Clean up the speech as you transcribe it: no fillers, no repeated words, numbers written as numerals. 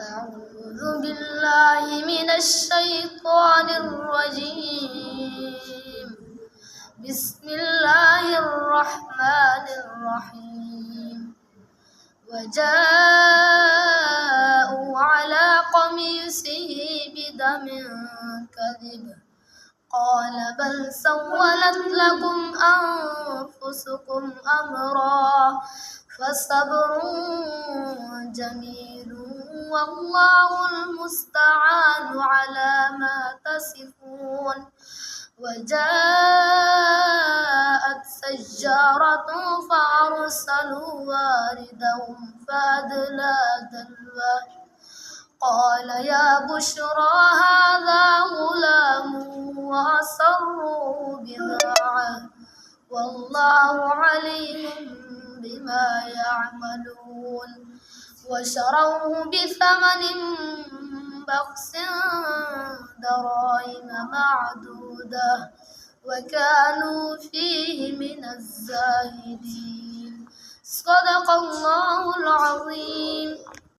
أعوذ بالله من الشيطان الرجيم. بسم الله الرحمن الرحيم. وجاءوا على قميصه بدم كذب قال بل سولت لكم أنفسكم أمرا فصبر جميل والله المستعان على ما تصفون. وجاءت سجارة فأرسلوا واردهم فأدلى دلوه قال يا بشرى هذا غلام وأسروا بضاعة والله عليم بما يعملون. وشروه بثمن بخس دراهم معدودة وكانوا فيه من الزاهدين. صدق الله العظيم.